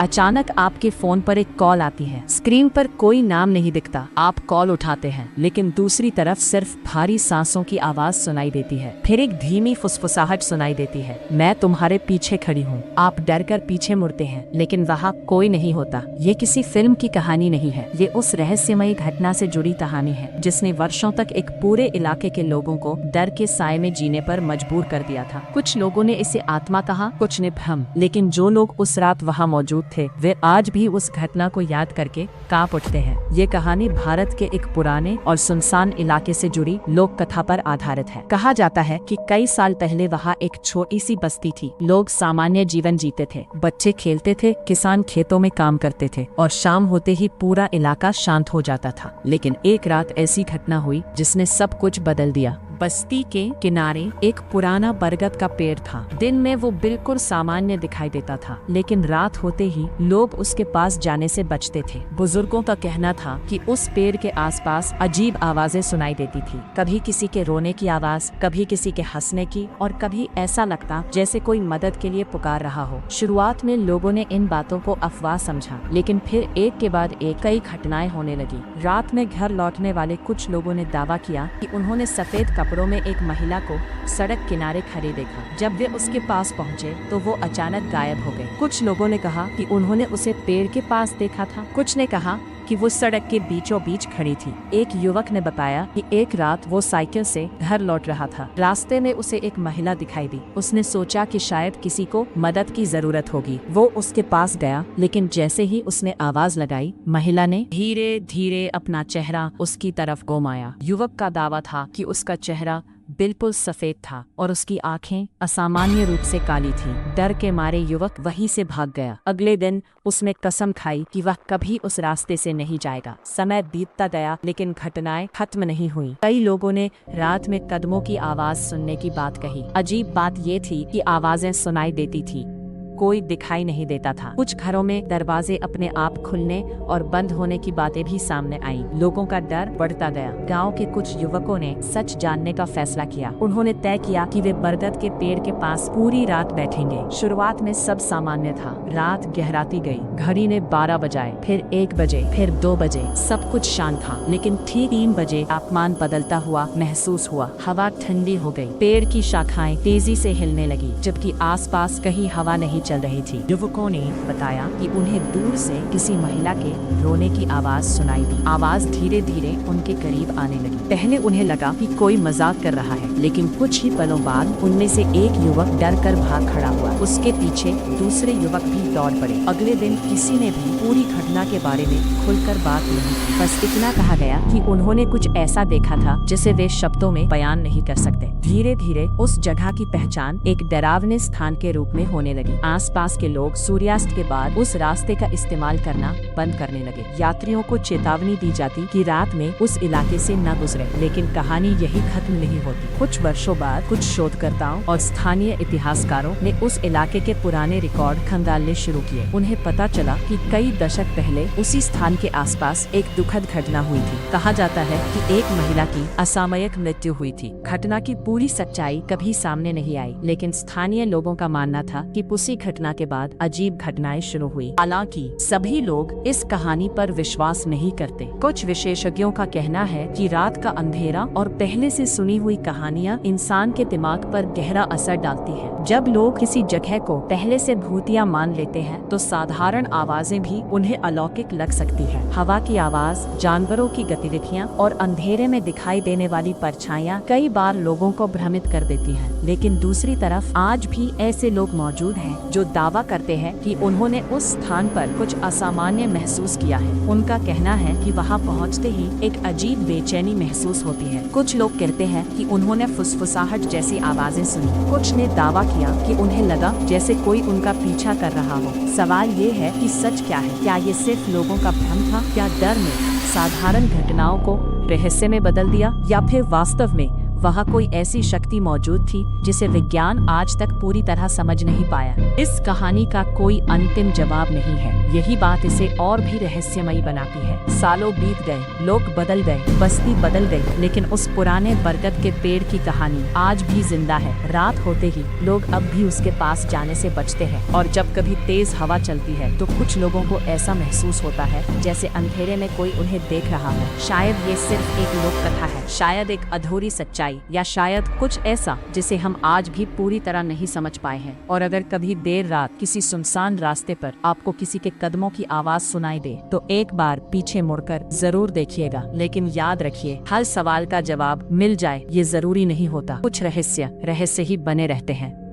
अचानक आपके फोन पर एक कॉल आती है। स्क्रीन पर कोई नाम नहीं दिखता। आप कॉल उठाते हैं, लेकिन दूसरी तरफ सिर्फ भारी सांसों की आवाज सुनाई देती है। फिर एक धीमी फुसफुसाहट सुनाई देती है, मैं तुम्हारे पीछे खड़ी हूँ। आप डर कर पीछे मुड़ते हैं, लेकिन वहाँ कोई नहीं होता। ये किसी फिल्म की कहानी नहीं है, ये उस रहस्यमयी घटना से जुड़ी कहानी है जिसने वर्षों तक एक पूरे इलाके के लोगों को डर के साए में जीने पर मजबूर कर दिया था। कुछ लोगों ने इसे आत्मा कहा, कुछ ने भ्रम, लेकिन जो लोग उस रात वहाँ मौजूद थे वे आज भी उस घटना को याद करके कांप उठते हैं। ये कहानी भारत के एक पुराने और सुनसान इलाके से जुड़ी लोक कथा पर आधारित है। कहा जाता है कि कई साल पहले वहाँ एक छोटी सी बस्ती थी। लोग सामान्य जीवन जीते थे, बच्चे खेलते थे, किसान खेतों में काम करते थे और शाम होते ही पूरा इलाका शांत हो जाता था। लेकिन एक रात ऐसी घटना हुई जिसने सब कुछ बदल दिया। बस्ती के किनारे एक पुराना बरगद का पेड़ था। दिन में वो बिल्कुल सामान्य दिखाई देता था, लेकिन रात होते ही लोग उसके पास जाने से बचते थे। बुजुर्गों का कहना था कि उस पेड़ के आसपास अजीब आवाजें सुनाई देती थी। कभी किसी के रोने की आवाज, कभी किसी के हंसने की, और कभी ऐसा लगता जैसे कोई मदद के लिए पुकार रहा हो। शुरुआत में लोगों ने इन बातों को अफवाह समझा, लेकिन फिर एक के बाद एक कई घटनाएं होने लगी। रात में घर लौटने वाले कुछ लोगों ने दावा किया कि उन्होंने सफेद कपड़ों में एक महिला को सड़क किनारे खड़े देखा। जब वे उसके पास पहुंचे तो वो अचानक गायब हो गई। कुछ लोगों ने कहा कि उन्होंने उसे पेड़ के पास देखा था। कुछ ने कहा कि वो सड़क के बीचों बीच खड़ी थी। एक युवक ने बताया कि एक रात वो साइकिल से घर लौट रहा था। रास्ते में उसे एक महिला दिखाई दी। उसने सोचा कि शायद किसी को मदद की जरूरत होगी। वो उसके पास गया, लेकिन जैसे ही उसने आवाज लगाई, महिला ने धीरे धीरे अपना चेहरा उसकी तरफ घुमाया। युवक का दावा था कि उसका चेहरा बिल्कुल सफेद था और उसकी आंखें असामान्य रूप से काली थीं। डर के मारे युवक वहीं से भाग गया। अगले दिन उसने कसम खाई कि वह कभी उस रास्ते से नहीं जाएगा। समय बीतता गया, लेकिन घटनाएं खत्म नहीं हुई। कई लोगों ने रात में कदमों की आवाज सुनने की बात कही। अजीब बात ये थी कि आवाजें सुनाई देती थी, कोई दिखाई नहीं देता था। कुछ घरों में दरवाजे अपने आप खुलने और बंद होने की बातें भी सामने आईं। लोगों का डर बढ़ता गया। गांव के कुछ युवकों ने सच जानने का फैसला किया। उन्होंने तय किया कि वे बरगद के पेड़ के पास पूरी रात बैठेंगे। शुरुआत में सब सामान्य था। रात गहराती गई। घड़ी ने 12 बजाए, फिर 1 बजे, फिर 2 बजे। सब कुछ शांत था, लेकिन ठीक 3 बजे तापमान बदलता हुआ महसूस हुआ। हवा ठंडी हो गई। पेड़ की शाखाएं तेजी से हिलने लगी, जबकि आसपास कहीं हवा नहीं चल रही थी। युवकों ने बताया कि उन्हें दूर से किसी महिला के रोने की आवाज सुनाई दी। आवाज धीरे धीरे उनके करीब आने लगी। पहले उन्हें लगा कि कोई मजाक कर रहा है, लेकिन कुछ ही पलों बाद उनमें से एक युवक डर कर भाग खड़ा हुआ। उसके पीछे दूसरे युवक भी दौड़ पड़े। अगले दिन किसी ने भी पूरी घटना के बारे में खुलकर बात नहीं की। बस इतना कहा गया कि उन्होंने कुछ ऐसा देखा था जिसे वे शब्दों में बयान नहीं कर सकते। धीरे धीरे उस जगह की पहचान एक डरावने स्थान के रूप में होने लगी। आसपास के लोग सूर्यास्त के बाद उस रास्ते का इस्तेमाल करना बंद करने लगे। यात्रियों को चेतावनी दी जाती कि रात में उस इलाके से न गुजरे, लेकिन कहानी यही खत्म नहीं होती। कुछ वर्षों बाद कुछ शोधकर्ताओं और स्थानीय इतिहासकारों ने उस इलाके के पुराने रिकॉर्ड खंगालने शुरू किए। उन्हें पता चला कि कई दशक पहले उसी स्थान के आसपास एक दुखद घटना हुई थी। कहा जाता है कि एक महिला की असामयिक मृत्यु हुई थी। घटना की पूरी सच्चाई कभी सामने नहीं आई, लेकिन स्थानीय लोगों का मानना था कि उसी घटना के बाद अजीब घटनाएं शुरू हुई। हालांकि सभी लोग इस कहानी पर विश्वास नहीं करते। कुछ विशेषज्ञों का कहना है कि रात का अंधेरा और पहले से सुनी हुई कहानियां इंसान के दिमाग पर गहरा असर डालती हैं। जब लोग किसी जगह को पहले से भूतिया मान लेते हैं, तो साधारण आवाजें भी उन्हें अलौकिक लग सकती है। हवा की आवाज, जानवरों की गतिविधियां और अंधेरे में दिखाई देने वाली परछाइयां कई बार लोगों को भ्रमित कर देती हैं। लेकिन दूसरी तरफ आज भी ऐसे लोग मौजूद हैं जो दावा करते हैं कि उन्होंने उस स्थान पर कुछ असामान्य महसूस किया है। उनका कहना है कि वहां पहुंचते ही एक अजीब बेचैनी महसूस होती है। कुछ लोग कहते हैं कि उन्होंने फुसफुसाहट जैसी आवाजें सुनी। कुछ ने दावा किया कि उन्हें लगा जैसे कोई उनका पीछा कर रहा हो। सवाल ये है कि सच क्या है? क्या ये सिर्फ लोगों का भ्रम था? क्या डर ने साधारण घटनाओं को रहस्य में बदल दिया, या फिर वास्तव में वहाँ कोई ऐसी शक्ति मौजूद थी जिसे विज्ञान आज तक पूरी तरह समझ नहीं पाया। इस कहानी का कोई अंतिम जवाब नहीं है। यही बात इसे और भी रहस्यमयी बनाती है। सालों बीत गए, लोग बदल गए, बस्ती बदल गई, लेकिन उस पुराने बरगद के पेड़ की कहानी आज भी जिंदा है। रात होते ही लोग अब भी उसके पास जाने से बचते हैं, और जब कभी तेज हवा चलती है तो कुछ लोगों को ऐसा महसूस होता है जैसे अंधेरे में कोई उन्हें देख रहा हो। शायद ये सिर्फ एक लोक कथा है, शायद एक अधूरी सच्चाई, या शायद कुछ ऐसा जिसे हम आज भी पूरी तरह नहीं समझ पाए हैं। और अगर कभी देर रात किसी सुनसान रास्ते पर आपको किसी के कदमों की आवाज सुनाई दे तो एक बार पीछे मुड़कर जरूर देखिएगा। लेकिन याद रखिए, हर सवाल का जवाब मिल जाए ये जरूरी नहीं होता। कुछ रहस्य ही बने रहते हैं।